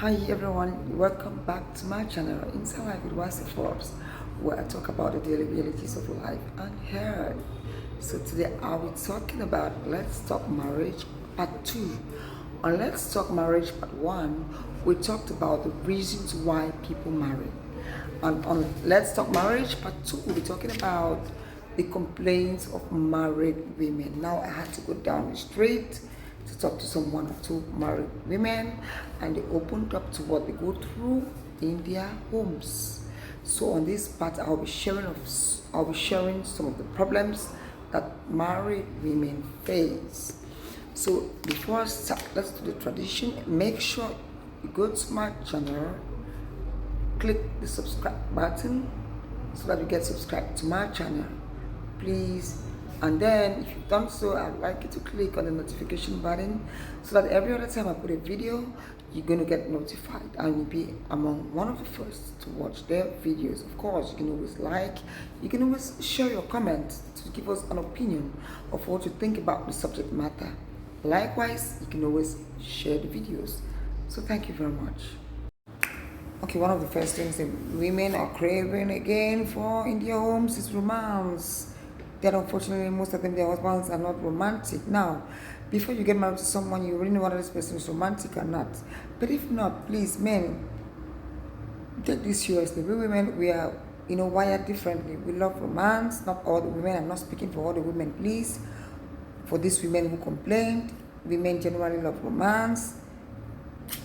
Hi everyone, welcome back to my channel Inside Life with Wasi Forbes, where I talk about the daily realities of life and health. So today I'll be talking about Let's Talk Marriage Part 2. On Let's Talk Marriage Part 1, we talked about the reasons why people marry. And on Let's Talk Marriage Part 2, we'll be talking about the complaints of married women. Now I had to go down the street to talk to some one or two married women, and they opened up to what they go through in their homes. So on this part, I'll be sharing some of the problems that married women face. So before I start, let's do the tradition. Make sure you go to my channel, click the subscribe button so that you get subscribed to my channel, please. And then if you've done so, I'd like you to click on the notification button so that every other time I put a video, you're going to get notified and you'll be among one of the first to watch their videos. Of course, you can always you can always share your comments to give us an opinion of what you think about the subject matter. Likewise, you can always share the videos. So thank you very much. Okay, one of the first things that women are craving again for in their homes is romance. That unfortunately, most of them, their husbands are not romantic. Now, before you get married to someone, you really know whether this person is romantic or not. But if not, please, men, take this seriously. We women, we are, wired differently. We love romance. Not all the women. I'm not speaking for all the women, please. For these women who complained, women generally love romance.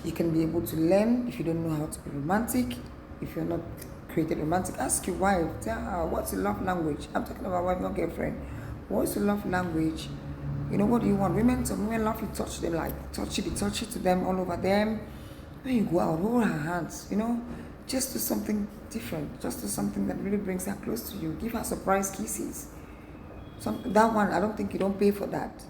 You can be able to learn if you don't know how to be romantic. If you're not created romantic, ask your wife, tell her, what's your love language? I'm talking about wife, not girlfriend. What's your love language? What do you want? Some women love you touch them, like touchy, be touchy to them, all over them. When you go out, hold her hands, just do something different. Just do something that really brings her close to you. Give her surprise kisses. That one, I don't think you don't pay for that.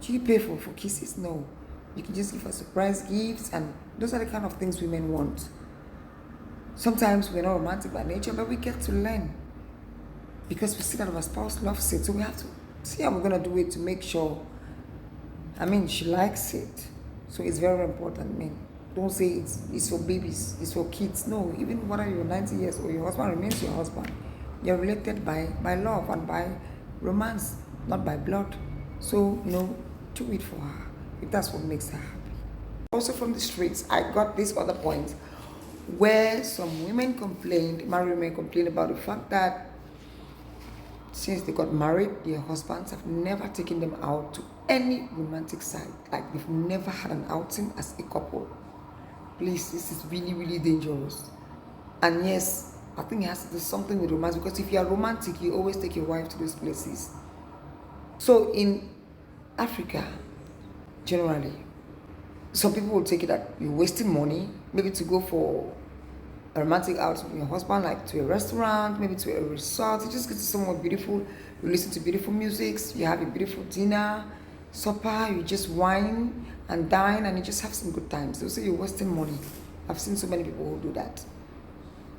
Do you pay for kisses? No. You can just give her surprise gifts, and those are the kind of things women want. Sometimes we're not romantic by nature, but we get to learn because we see that our spouse loves it. So we have to see how we're going to do it to make sure, she likes it. So it's very important, men. Don't say it's for babies, it's for kids. No, even whether you're 90 years old, your husband remains your husband. You're related by love and by romance, not by blood. So, do it for her if that's what makes her happy. Also from the streets, I got this other point where some married women complained about the fact that since they got married, their husbands have never taken them out to any romantic side. Like they've never had an outing as a couple. Please, this is really, really dangerous. And yes, I think it has to do something with romance, because if you are romantic, you always take your wife to those places. So in Africa, generally, some people will take it that you're wasting money, maybe to go for a romantic outing with your husband, like to a restaurant, maybe to a resort. You just get to somewhere beautiful, you listen to beautiful music, you have a beautiful dinner, supper, you just wine and dine, and you just have some good times. They'll say you're wasting money. I've seen so many people who do that.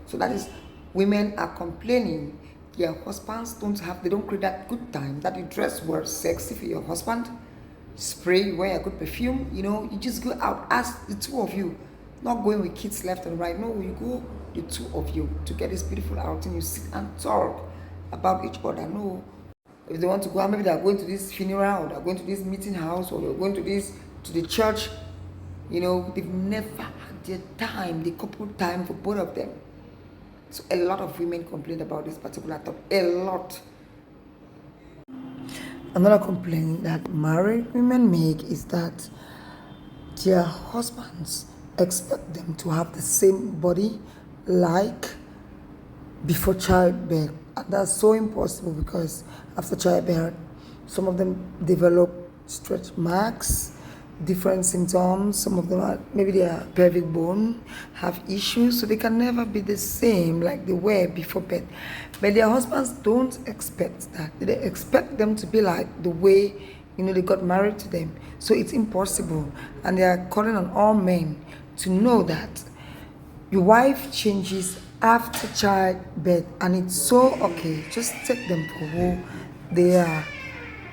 So that is, women are complaining their husbands they don't create that good time, that you dress well, sexy for your husband, spray, wear a good perfume, you just go out as the two of you, not going with kids left and right. No, you go the two of you to get this beautiful outing. You sit and talk about each other. No, if they want to go out, maybe they're going to this funeral, or they're going to this meeting house, or they're going to the church. They've never had their time, the couple time for both of them. So a lot of women complain about this particular topic. A lot. Another complaint that married women make is that their husbands expect them to have the same body like before childbirth. And that's so impossible, because after childbirth, some of them develop stretch marks, different symptoms. Some of them maybe their pelvic bone have issues, so they can never be the same like they were before birth. But their husbands don't expect that. They expect them to be like the way they got married to them. So it's impossible, and they are calling on all men to know that your wife changes after childbirth, and it's so okay. Just take them for who they are.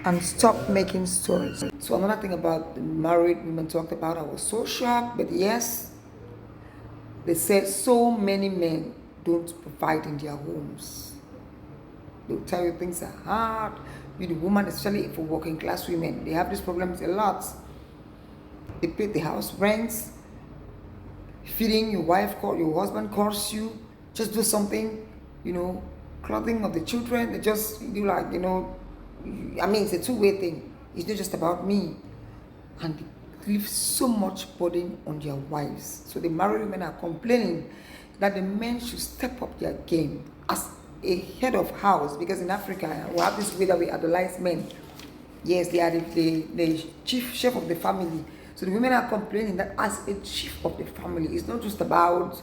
and stop making stories. So another thing about the married women talked about, I was so shocked, but yes, they said so many men don't provide in their homes. They'll tell you things are hard. You, the woman, especially for working class women, they have these problems a lot. They pay the house rents, feeding your wife, your husband calls you, just do something, clothing of the children. They just do like, I mean, it's a two-way thing. It's not just about me. And they leave so much burden on their wives. So the married women are complaining that the men should step up their game as a head of house, because in Africa we have this way that we idolize men. Yes, they are the chief chef of the family. So the women are complaining that as a chief of the family, it's not just about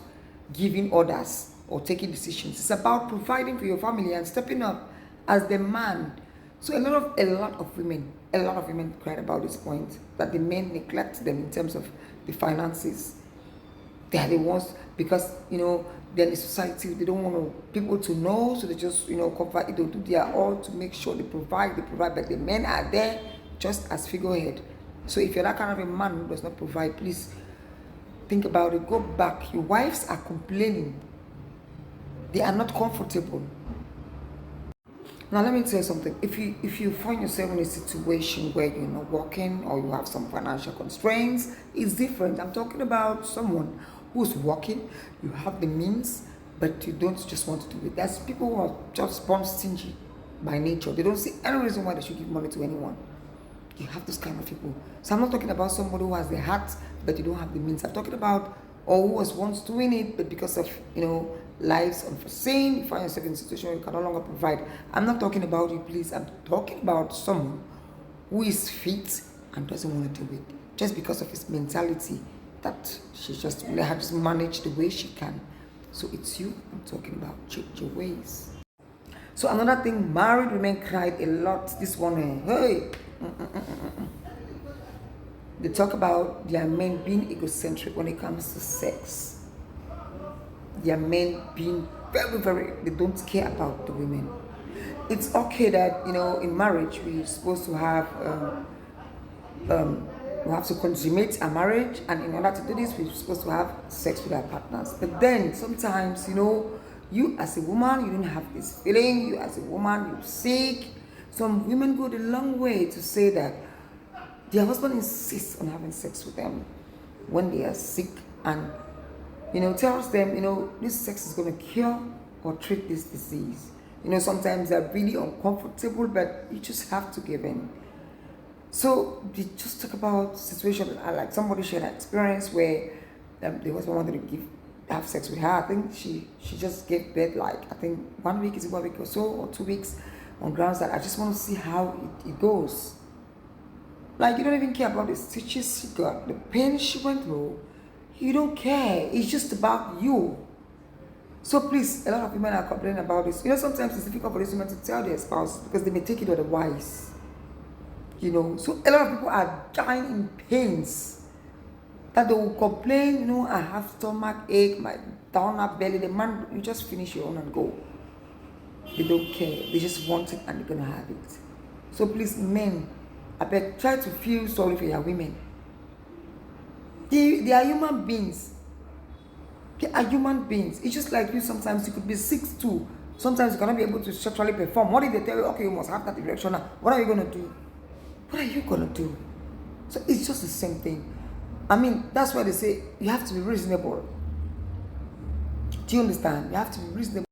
giving orders or taking decisions. It's about providing for your family and stepping up as the man. So a lot of women cried about this point, that the men neglect them in terms of the finances. They are the ones, because they're in the society, they don't want people to know, so they just cover it. They'll do their all to make sure they provide, but the men are there just as figurehead. So if you're that kind of a man who does not provide, please think about it. Go back. Your wives are complaining. They are not comfortable. Now let me tell you something. If you find yourself in a situation where you're not working or you have some financial constraints, it's different. I'm talking about someone who's working, you have the means, but you don't just want to do it. There's people who are just born stingy by nature. They don't see any reason why they should give money to anyone. You have those kind of people. So I'm not talking about somebody who has the heart, but you don't have the means. I'm talking about, or who was once doing it, but because of, lives unforeseen, you find yourself in a situation where you can no longer provide. I'm not talking about you, please. I'm talking about someone who is fit and doesn't want to do it, just because of his mentality, that she just let her just manage the way she can. So it's you I'm talking about. Change your ways. So another thing, married women cried a lot. This one, hey. They talk about their men being egocentric when it comes to sex. Their men being very, they don't care about the women. It's okay that, in marriage, we're supposed to have, we have to consummate a marriage, and in order to do this, we're supposed to have sex with our partners. But then sometimes, you as a woman, you don't have this feeling. You as a woman, you're sick. Some women go the long way to say that their husband insists on having sex with them when they are sick, and tells them, this sex is going to cure or treat this disease. Sometimes they're really uncomfortable, but you just have to give in. So they just talk about situations like somebody shared an experience where the husband wanted to have sex with her. I think she just gave birth, like, I think 1 week, is it 1 week or so, or 2 weeks, on grounds that I just want to see how it goes. Like, you don't even care about the stitches she got, the pain she went through. You don't care. It's just about you. So please, a lot of women are complaining about this. Sometimes it's difficult for these women to tell their spouse because they may take it otherwise. So a lot of people are dying in pains that they will complain, I have stomach ache, my down up belly. The man, you just finish your own and go. They don't care. They just want it and they're gonna have it. So please, men, I beg, try to feel sorry for your women. They are human beings. They are human beings. It's just like you. Sometimes you could be 6'2". Sometimes you cannot be able to sexually perform. What if they tell you, okay, you must have that erection now? What are you gonna do? What are you gonna do? So it's just the same thing. I mean, that's why they say you have to be reasonable. Do you understand? You have to be reasonable.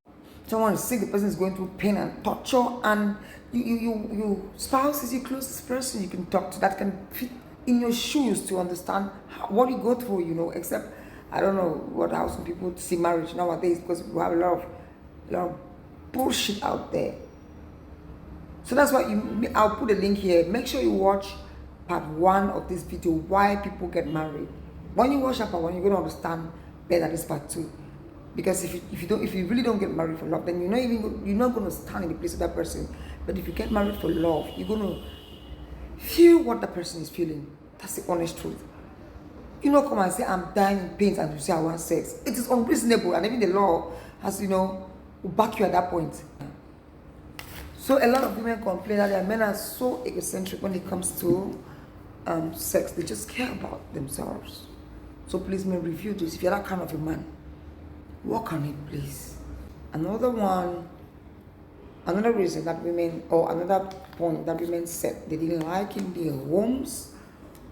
Someone is sick, the person is going through pain and torture, and you spouse is your closest person you can talk to, that can fit in your shoes to understand what you go through, except, I don't know how some people see marriage nowadays, because we have a lot of bullshit out there. So that's why I'll put a link here. Make sure you watch part 1 of this video, why people get married. When you watch that part 1, you're going to understand better this part 2. Because if you really don't get married for love, then you're not going to stand in the place of that person. But if you get married for love, you're going to feel what the person is feeling. That's the honest truth. Come and say, I'm dying in pain, and you say, I want sex. It is unreasonable, and even the law has, will back you at that point. So a lot of women complain that their men are so egocentric when it comes to sex. They just care about themselves. So please, may review this. If you're that kind of a man, work on it, please. Another reason that women, or another point that women said they didn't like in their homes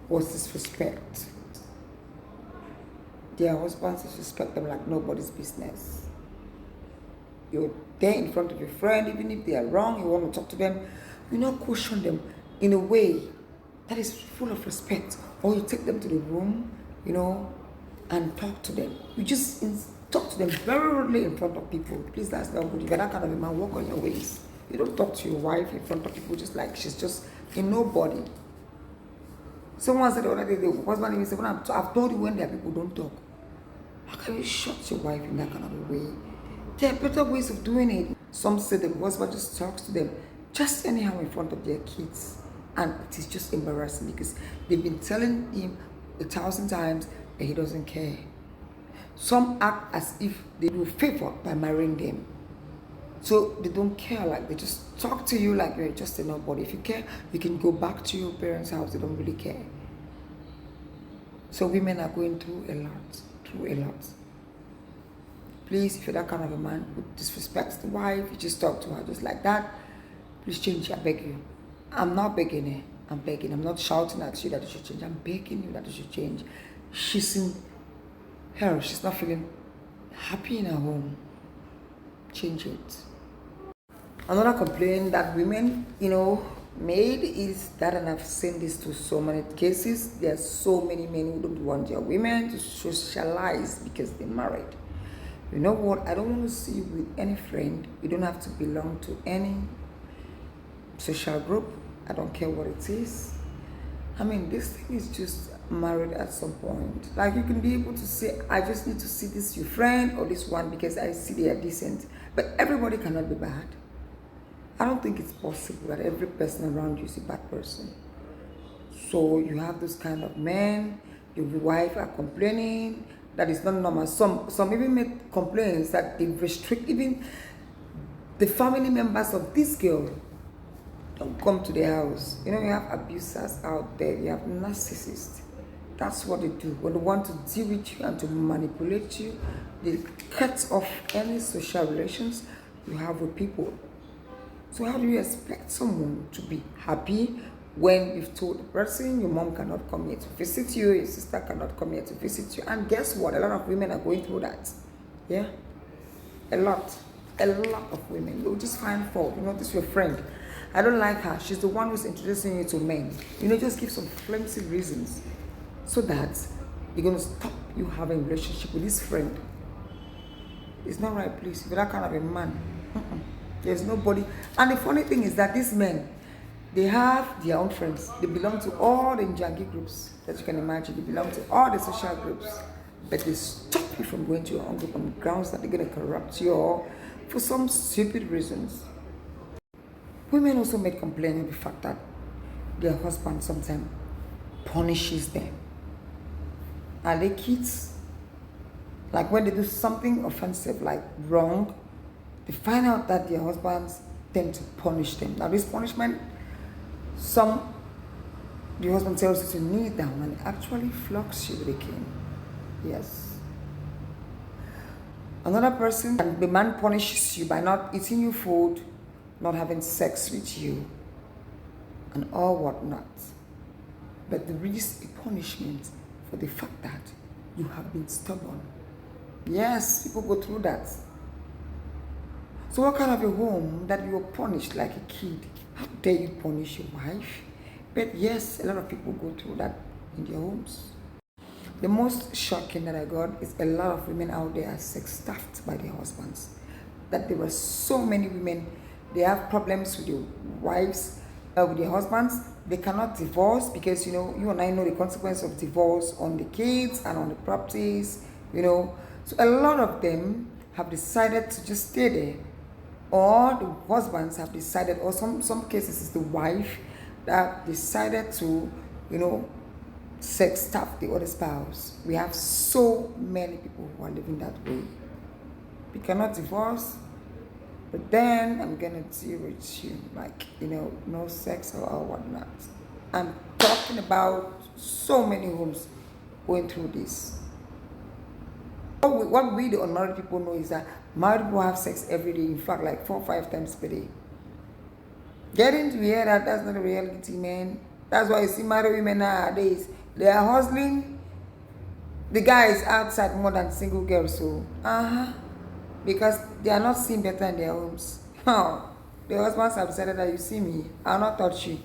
was disrespect. Their husbands disrespect them like nobody's business. You're there in front of your friend, even if they are wrong, you want to talk to them, you not caution them in a way that is full of respect. Or you take them to the room, and talk to them. You just talk to them very rudely in front of people. Please, that's not good. If you're that kind of a man, work on your ways. You don't talk to your wife in front of people just like she's just a nobody. Someone said the other day, the husband even said, I've told you when there are people don't talk. How can you shut your wife in that kind of a way? There are better ways of doing it. Some say the husband just talks to them just anyhow in front of their kids. And it is just embarrassing because they've been telling him 1,000 times that he doesn't care. Some act as if they do favor by marrying them. So they don't care, like they just talk to you like you're just a nobody. If you care, you can go back to your parents' house. They don't really care. So women are going through a lot. Please, if you're that kind of a man who disrespects the wife, you just talk to her just like that, please change, I beg you. I'm not begging her, I'm begging. I'm not shouting at you that you should change. I'm begging you that you should change. She's in hell, she's not feeling happy in her home. Change it. Another complaint that women, made is that, and I've seen this to so many cases, there are so many men who don't want their women to socialize because they're married. You know what? I don't want to see you with any friend. You don't have to belong to any social group. I don't care what it is. This thing is just married at some point. Like you can be able to say, I just need to see this your friend or this one because I see they are decent. But everybody cannot be bad. I don't think it's possible that every person around you is a bad person. So you have those kind of men, your wife are complaining, that is not normal. Some even make complaints that they restrict even the family members of this girl. Don't come to their house. You have abusers out there, you have narcissists. That's what they do. When they want to deal with you and to manipulate you, they cut off any social relations you have with people. So how do you expect someone to be happy when you've told the person your mom cannot come here to visit you, your sister cannot come here to visit you? And guess what? A lot of women are going through that. Yeah? A lot of women. They'll just find fault. This is your friend. I don't like her. She's the one who's introducing you to men. Just give some flimsy reasons so that you're going to stop you having a relationship with this friend. It's not right, please. If you're that kind of a man, there's nobody. And the funny thing is that these men, they have their own friends. They belong to all the Njangi groups that you can imagine. They belong to all the social groups. But they stop you from going to your own group on the grounds that they're going to corrupt you or for some stupid reasons. Women also make complaint of the fact that their husband sometimes punishes them. Are they kids? Like when they do something offensive, like wrong, they find out that their husbands tend to punish them. Now this punishment, the husband tells you to kneel down and actually flogs you with a cane. Yes. Another person, the man punishes you by not eating your food, not having sex with you, and all whatnot. But there is a punishment for the fact that you have been stubborn. Yes, people go through that. So what kind of a home that you are punished like a kid? How dare you punish your wife? But yes, a lot of people go through that in their homes. The most shocking that I got is a lot of women out there are sex-starved by their husbands. That there were so many women, they have problems with their wives, with their husbands. They cannot divorce because, you and I know the consequence of divorce on the kids and on the properties, So a lot of them have decided to just stay there. Or the husbands have decided, or some cases it's the wife that decided to, sex starve the other spouse. We have so many people who are living that way. We cannot divorce. But then I'm gonna deal with you, like, no sex or whatnot. I'm talking about so many homes going through this. What we, the unmarried people, know is that married people have sex every day, in fact, like 4 or 5 times per day. Getting to hear that that's not a reality, man. That's why you see married women nowadays, they are hustling the guys outside more than single girls. So, because they are not seeing better in their homes. The husbands have decided that, you see me, I'll not touch you.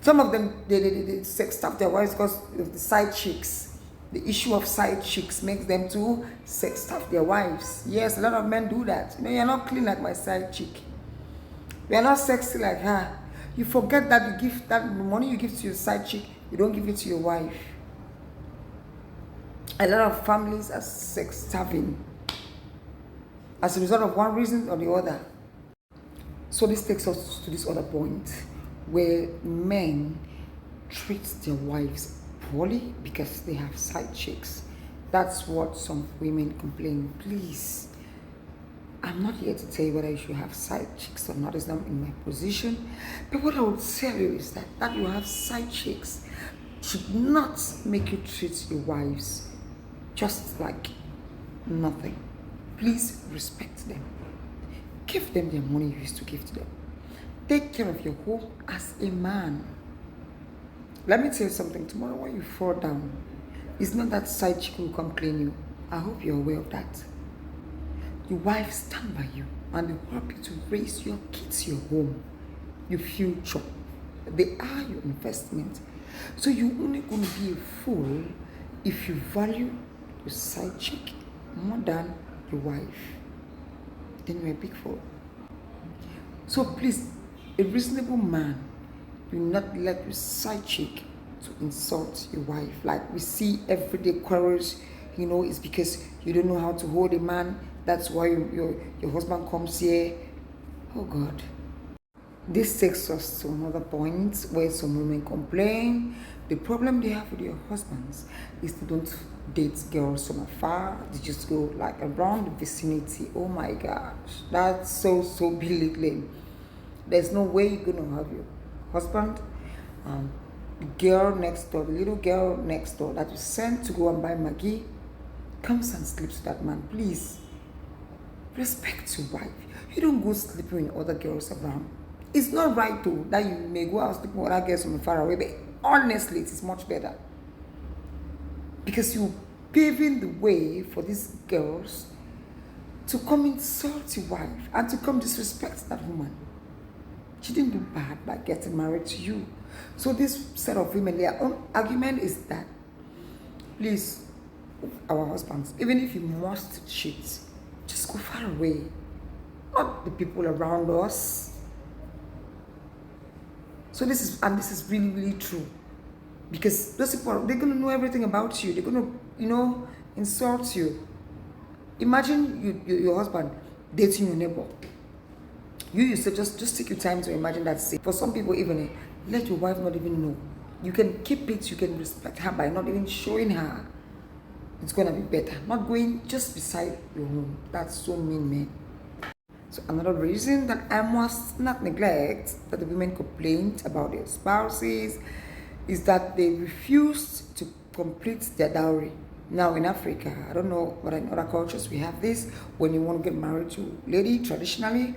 Some of them, they sex stuff their wives because of the side chicks. The issue of side chicks makes them to sex stuff their wives. Yes, a lot of men do that. You're not clean like my side chick. You're not sexy like her. You forget that you give that the money you give to your side chick, you don't give it to your wife. A lot of families are sex starving as a result of one reason or the other. So this takes us to this other point where men treat their wives poorly because they have side chicks. That's what some women complain. Please, I'm not here to tell you whether you should have side chicks or not. It's not in my position. But what I would tell you is that you have side chicks should not make you treat your wives just like nothing. Please respect them. Give them their money you used to give to them. Take care of your home as a man. Let me tell you something. Tomorrow when you fall down, it's not that side chick who will come clean you. I hope you're aware of that. Your wife stand by you and will help you to raise your kids, your home, your future. They are your investment. So you're only going to be a fool if you value your side chick more than your wife. Then you're a big fool. So please, a reasonable man do not let your side chick to insult your wife. Like we see everyday quarrels, it's because you don't know how to hold a man. That's why your husband comes here. Oh God. This takes us to another point where some women complain. The problem they have with your husbands is they don't date girls from afar. They just go like around the vicinity. Oh my gosh. That's so belittling. There's no way you're going to have your husband, the girl next door, the little girl next door that you sent to go and buy Maggie, comes and sleeps with that man. Please, respect your wife. You don't go sleeping with other girls around. It's not right though that you may go out sleeping with other girls from far away, but honestly, it is much better. Because you're paving the way for these girls to come insult your wife and to come disrespect that woman. She didn't do bad by getting married to you. So this set of women, their own argument is that, please, our husbands, even if you must cheat, just go far away. Not the people around us. So this is really, really true. Because those people, they're going to know everything about you. They're going to, insult you. Imagine your husband dating your neighbor. You used to just take your time to imagine that scene. For some people, even let your wife not even know. You can keep it, you can respect her by not even showing her. It's gonna be better. Not going just beside your home. That's so mean, man. So another reason that I must not neglect that the women complained about their spouses is that they refused to complete their dowry. Now in Africa, I don't know, but in other cultures we have this. When you want to get married to a lady, traditionally,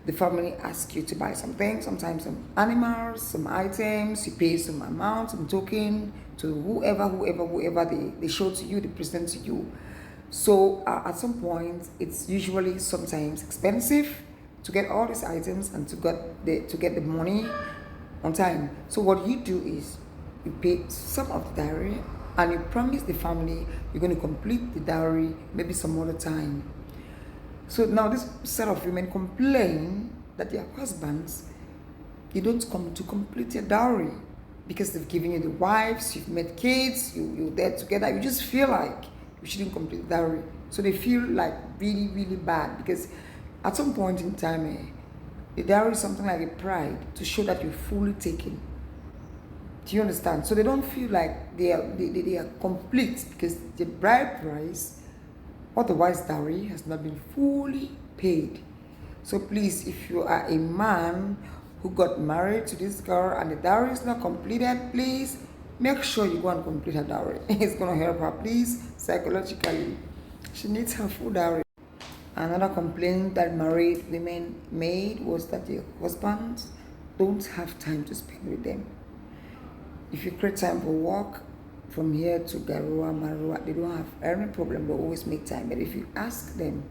the family asks you to buy something, sometimes some animals, some items, you pay some amount, some token to whoever they show to you, they present to you. So at some point, it's usually sometimes expensive to get all these items and to get the money on time. So what you do is you pay some of the dowry and you promise the family you're going to complete the dowry maybe some other time. So now this set of women complain that their husbands, they don't come to complete their dowry because they've given you the wives, you've met kids, you're there together. You just feel like you shouldn't complete the dowry. So they feel like really, really bad because at some point in time, the dowry is something like a pride to show that you're fully taken. Do you understand? So they don't feel like they are complete because the bride price, otherwise dowry, has not been fully paid. So please, if you are a man who got married to this girl and the dowry is not completed, please make sure you go and complete her dowry. It's gonna help her, please, psychologically. She needs her full dowry. Another complaint that married women made was that their husbands don't have time to spend with them. If you create time for work from here to Garoua, Marua, they don't have any problem. They always make time. But if you ask them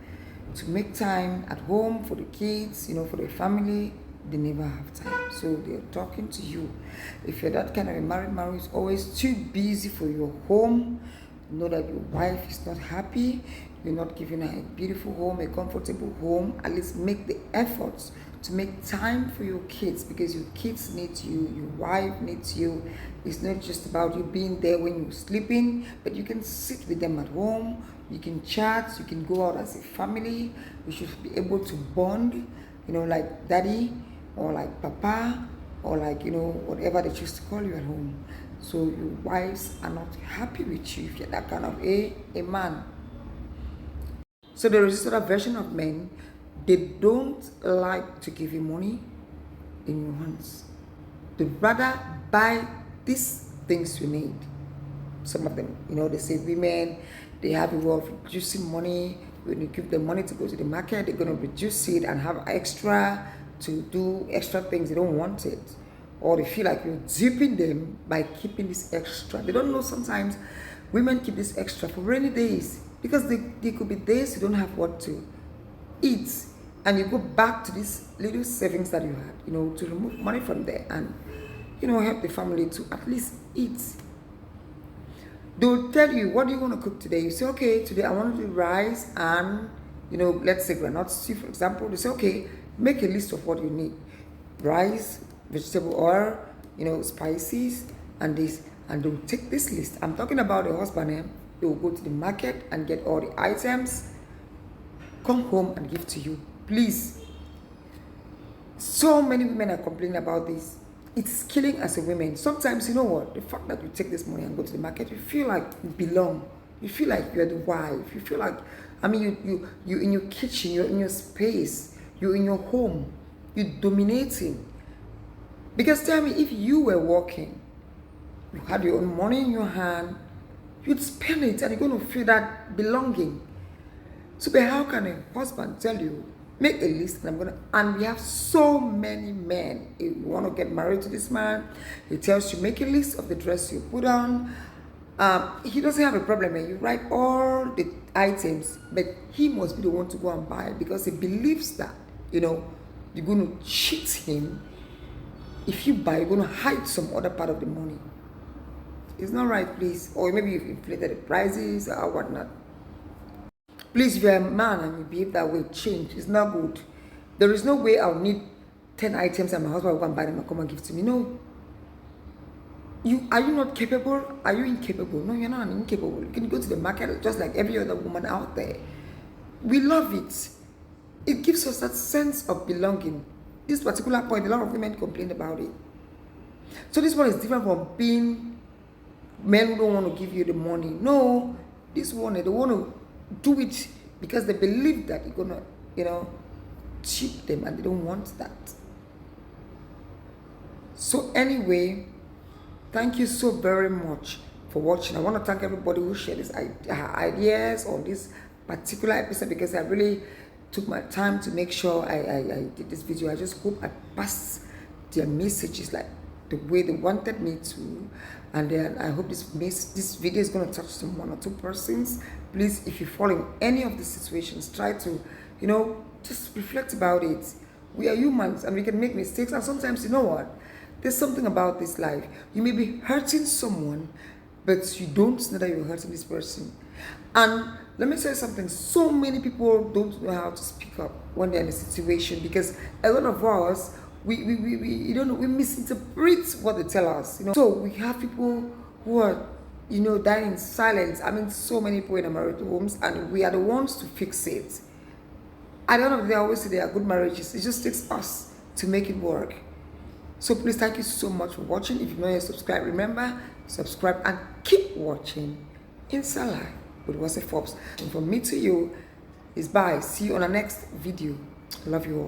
to make time at home for the kids, for the family, they never have time. So they're talking to you. If you're that kind of a married man who's always too busy for your home, know that your wife is not happy. You're not giving her a beautiful home, a comfortable home. At least make the efforts to make time for your kids, because your kids need you, your wife needs you. It's not just about you being there when you're sleeping, but you can sit with them at home, you can chat, you can go out as a family. You should be able to bond, like daddy or like papa or like, whatever they choose to call you at home. So your wives are not happy with you if you're that kind of a man. So there is this other version of men. They don't like to give you money in your hands. They rather buy these things you need. Some of them, they say women, they have a way of reducing money. When you give them money to go to the market, they're going to reduce it and have extra to do extra things. They don't want it. Or they feel like you're duping them by keeping this extra. They don't know sometimes women keep this extra for rainy days, because there could be days you don't have what to eat, and you go back to these little savings that you had, to remove money from there and, help the family to at least eat. They'll tell you, what do you want to cook today? You say, okay, today I want to do rice and, let's say granite stew, for example. They say, okay, make a list of what you need. Rice, vegetable oil, spices, and this. And they'll take this list. I'm talking about the husband. They will go to the market and get all the items, come home and give to you. Please. So many women are complaining about this. It's killing as a woman. Sometimes, the fact that you take this money and go to the market, you feel like you belong. You feel like you're the wife. You feel like, you're in your kitchen, you're in your space, you're in your home, you're dominating. Because tell me, if you were working, you had your own money in your hand, you'd spend it and you're going to feel that belonging. So, but how can a husband tell you, make a list and we have so many men. If you want to get married to this man, he tells you, make a list of the dress you put on. He doesn't have a problem. You write all the items, but he must be the one to go and buy, because he believes that, you're going to cheat him. If you buy, you're going to hide some other part of the money. It's not right, please. Or maybe you've inflated the prices or whatnot. Please, if you're a man and you behave that way, change. It's not good. There is no way I'll need 10 items and my husband will go and buy them and come and give to me. No. Are you not capable? Are you incapable? No, you're not incapable. You can go to the market just like every other woman out there. We love it. It gives us that sense of belonging. This particular point, a lot of women complain about it. So this one is different from being men who don't want to give you the money. No, this one, they want to do it because they believe that you're going to, cheat them, and they don't want that. So anyway, thank you so very much for watching. I want to thank everybody who shared these ideas on this particular episode, because I really took my time to make sure I did this video. I just hope I passed their messages like the way they wanted me to, and then I hope this video is going to touch some one or two persons. Please, if you fall in any of these situations, try to just reflect about it. We are humans and we can make mistakes, and sometimes, there's something about this life. You may be hurting someone, but you don't know that you're hurting this person. And let me tell you something, so many people don't know how to speak up when they're in a situation, because a lot of us, we misinterpret what they tell us. So we have people who are dying in silence. So many people in our married homes, and we are the ones to fix it. At the end of the day, I always say they are good marriages. It just takes us to make it work. So please, thank you so much for watching. If you're not yet subscribed, remember, subscribe and keep watching Inside Life with Wase Forbes. And from me to you is bye. See you on the next video. Love you all.